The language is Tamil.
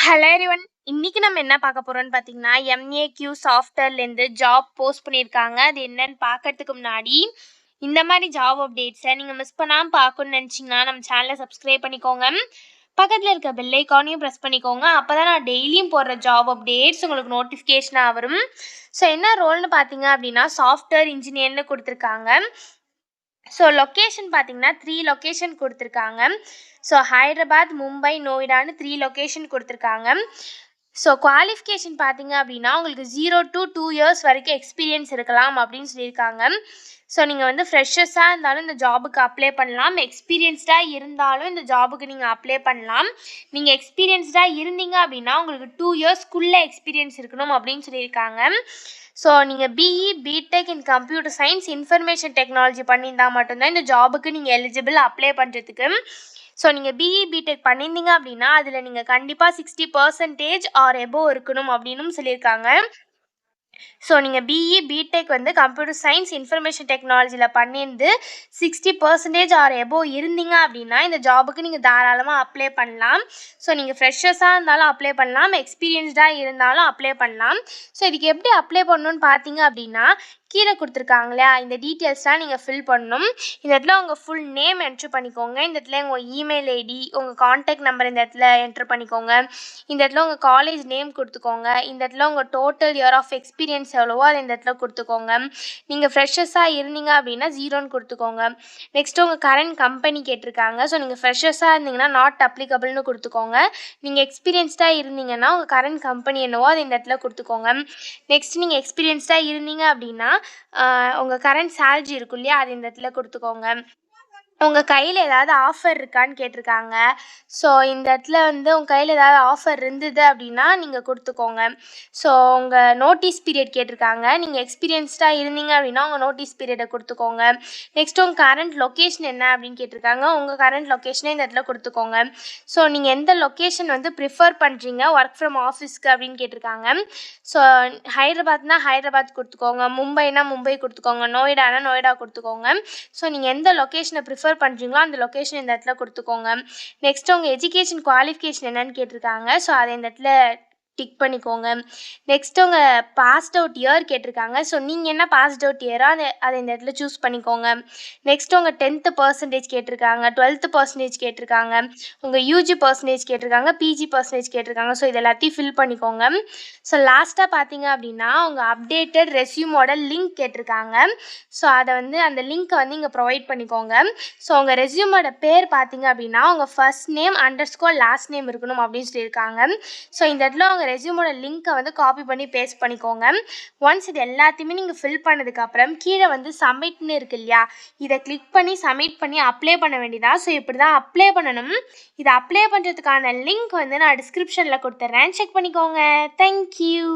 Hello everyone. இன்னைக்கு நம்ம என்ன பார்க்க போறோம்னு பார்த்தீங்கன்னா, எம்ஏக்யூ சாஃப்ட்வேர்லேருந்து ஜாப் போஸ்ட் பண்ணியிருக்காங்க. அது என்னன்னு பார்க்கறதுக்கு முன்னாடி, இந்த மாதிரி ஜாப் அப்டேட்ஸை நீங்கள் மிஸ் பண்ணாமல் பார்க்கணும்னு நினச்சிங்கன்னா நம்ம சேனலை சப்ஸ்கிரைப் பண்ணிக்கோங்க. பக்கத்தில் இருக்க பெல் ஐக்கானையும் ப்ரெஸ் பண்ணிக்கோங்க. அப்போ தான் நான் டெய்லியும் போடுற ஜாப் அப்டேட்ஸ் உங்களுக்கு நோட்டிஃபிகேஷனாக வரும். ஸோ என்ன ரோல்னு பார்த்தீங்க அப்படின்னா, சாஃப்ட்வேர் இன்ஜினியர்னு கொடுத்துருக்காங்க. ஸோ லொக்கேஷன் பார்த்தீங்கன்னா 3 லொக்கேஷன் கொடுத்துருக்காங்க. ஸோ ஹைதராபாத், மும்பை, நோய்டான்னு 3 லொக்கேஷன் கொடுத்துருக்காங்க. ஸோ குவாலிஃபிகேஷன் பார்த்தீங்க அப்படின்னா உங்களுக்கு 0 to 2 years வரைக்கும் எக்ஸ்பீரியன்ஸ் இருக்கலாம் அப்படின்னு சொல்லியிருக்காங்க. ஸோ நீங்கள் வந்து ஃப்ரெஷர்ஸாக இருந்தாலும் இந்த ஜாபுக்கு அப்ளை பண்ணலாம், எக்ஸ்பீரியன்ஸ்டாக இருந்தாலும் இந்த ஜாபுக்கு நீங்கள் அப்ளை பண்ணலாம். நீங்கள் எக்ஸ்பீரியன்ஸ்டாக இருந்தீங்க அப்படின்னா உங்களுக்கு 2 yearsக்குள்ளே எக்ஸ்பீரியன்ஸ் இருக்கணும் அப்படின்னு சொல்லியிருக்காங்க. ஸோ நீங்கள் BE, BTech in computer science, information technology பண்ணியிருந்தால் மட்டும்தான் இந்த ஜாபுக்கு நீங்கள் எலிஜிபிள் அப்ளை பண்ணுறதுக்கு. ஸோ நீங்கள் பிஇ, பிடெக் பண்ணியிருந்தீங்க அப்படின்னா அதில் நீங்கள் கண்டிப்பாக 60% ஆர் எபோவ் இருக்கணும் அப்படின்னும் சொல்லியிருக்காங்க. ஸோ நீங்கள் பிஇ, பிடெக் வந்து கம்ப்யூட்டர் சயின்ஸ், இன்ஃபர்மேஷன் டெக்னாலஜியில் பண்ணியிருந்து 60% ஆர் எபோவ் இருந்தீங்க அப்படின்னா இந்த ஜாபுக்கு நீங்கள் தாராளமாக அப்ளை பண்ணலாம். ஸோ நீங்கள் ஃப்ரெஷர்ஸாக இருந்தாலும் அப்ளை பண்ணலாம், எக்ஸ்பீரியன்ஸ்டாக இருந்தாலும் அப்ளை பண்ணலாம். ஸோ இதுக்கு எப்படி அப்ளை பண்ணணும்னு பார்த்தீங்க அப்படின்னா, கீழே கொடுத்துருக்காங்க இல்லையா, இந்த டீட்டெயில்ஸ்லாம் நீங்கள் ஃபில் பண்ணணும். இந்த இடத்துல உங்கள் ஃபுல் நேம் என்ட்ரு பண்ணிக்கோங்க. இந்த இடத்துல உங்கள் இமெயில் ஐடி, உங்கள் கான்டாக்ட் நம்பர் இந்த இடத்துல என்ட்ரு பண்ணிக்கோங்க. இந்த இடத்துல உங்கள் காலேஜ் நேம் கொடுத்துக்கோங்க. இந்த இடத்துல உங்கள் டோட்டல் இயர் ஆஃப் எக்ஸ்பீரியன்ஸ் எவ்வளவோ அதை இந்த இடத்துல கொடுத்துக்கோங்க. நீங்கள் ஃப்ரெஷர்ஸாக இருந்தீங்க அப்படின்னா 0ன்னு கொடுத்துக்கோங்க. நெக்ஸ்ட்டு உங்கள் கரண்ட் கம்பெனி கேட்டிருக்காங்க. ஸோ நீங்கள் ஃப்ரெஷர்ஸாக இருந்தீங்கன்னா நாட் அப்ளிகபிள்னு கொடுத்துக்கோங்க. நீங்கள் எக்ஸ்பீரியன்ஸ்டாக இருந்தீங்கன்னா உங்கள் கரண்ட் கம்பெனி என்னவோ அதை இந்த இடத்துல கொடுத்துக்கோங்க. நெக்ஸ்ட் நீங்கள் எக்ஸ்பீரியன்ஸ்டாக இருந்தீங்க அப்படின்னா உங்கள் கரண்ட் சேலரி இருக்கும் இல்லையா, அது இந்த இடத்துல கொடுத்துக்கோங்க. உங்கள் கையில் ஏதாவது ஆஃபர் இருக்கான்னு கேட்டிருக்காங்க. ஸோ இந்த இடத்துல வந்து உங்கள் கையில் ஏதாவது ஆஃபர் இருந்தது அப்படின்னா நீங்கள் கொடுத்துக்கோங்க. ஸோ உங்கள் நோட்டீஸ் பீரியட் கேட்டிருக்காங்க. நீங்கள் எக்ஸ்பீரியன்ஸ்டாக இருந்தீங்க அப்படின்னா உங்கள் நோட்டீஸ் பீரியடை கொடுத்துக்கோங்க. நெக்ஸ்ட்டு உங்கள் கரண்ட் லொக்கேஷன் என்ன அப்படின்னு கேட்டிருக்காங்க. உங்கள் கரண்ட் லொக்கேஷனே இந்த இடத்துல கொடுத்துக்கோங்க. ஸோ நீங்கள் எந்த லொக்கேஷன் வந்து ப்ரிஃபர் பண்ணுறீங்க ஒர்க் ஃப்ரம் ஆஃபீஸ்க்கு அப்படின்னு கேட்டிருக்காங்க. ஸோ ஹைதராபாத்னா ஹைதராபாத் கொடுத்துக்கோங்க, மும்பைனா மும்பை கொடுத்துக்கோங்க, நோய்டானா நோய்டா கொடுத்துக்கோங்க. ஸோ நீங்கள் எந்த லொக்கேஷனை ப்ரிஃபர் பண்ணுறீங்களோ அந்த லொக்கேஷன் இந்த இடத்துல கொடுத்துக்கோங்க. நெக்ஸ்ட் உங்கள் எஜுகேஷன் குவாலிஃபிகேஷன் என்னன்னு கேட்டிருக்காங்க. ஸோ அதை இந்த இடத்துல டிக் பண்ணிக்கோங்க. நெக்ஸ்ட் உங்கள் பாஸ்ட் அவுட் இயர் கேட்டிருக்காங்க. ஸோ நீங்கள் என்ன பாஸ்ட் அவுட் இயரோ அதை இந்த இடத்துல சூஸ் பண்ணிக்கோங்க. நெக்ஸ்ட் உங்கள் 10th% கேட்டிருக்காங்க, 12th% கேட்டிருக்காங்க, உங்கள் யூஜி பர்சன்டேஜ் கேட்டிருக்காங்க, பிஜி பர்சன்டேஜ் கேட்டிருக்காங்க. ஸோ இது எல்லாத்தையும் ஃபில் பண்ணிக்கோங்க. ஸோ லாஸ்ட்டாக பார்த்தீங்க அப்படின்னா உங்கள் அப்டேட்டட் ரெஸ்யூமோட லிங்க் கேட்டிருக்காங்க. ஸோ அதை வந்து அந்த லிங்க்கை வந்து இங்கே ப்ரொவைட் பண்ணிக்கோங்க. ஸோ உங்கள் ரெஸ்யூமோட பேர் பார்த்தீங்க அப்படின்னா உங்கள் ஃபர்ஸ்ட் நேம் _ லாஸ்ட் நேம் இருக்கணும் அப்படின்னு சொல்லியிருக்காங்க. ஸோ இந்த இடத்துல உங்கள் ரெஸ்யூமோட லிங்க்கை வந்து காப்பி பண்ணி பேஸ்ட் பண்ணிக்கோங்க. ஒன்ஸ் இது எல்லாத்தையுமே நீங்கள் ஃபில் பண்ணதுக்கப்புறம் கீழே வந்து சப்மிட்னு இருக்கு இல்லையா, இதை கிளிக் பண்ணி சப்மிட் பண்ணி அப்ளை பண்ண வேண்டியதா. ஸோ இப்படி தான் அப்ளை பண்ணணும். இதை அப்ளை பண்ணுறதுக்கான லிங்க் வந்து நான் டிஸ்கிரிப்ஷனில் கொடுத்துட்றேன், செக் பண்ணிக்கோங்க. தேங்க்யூ.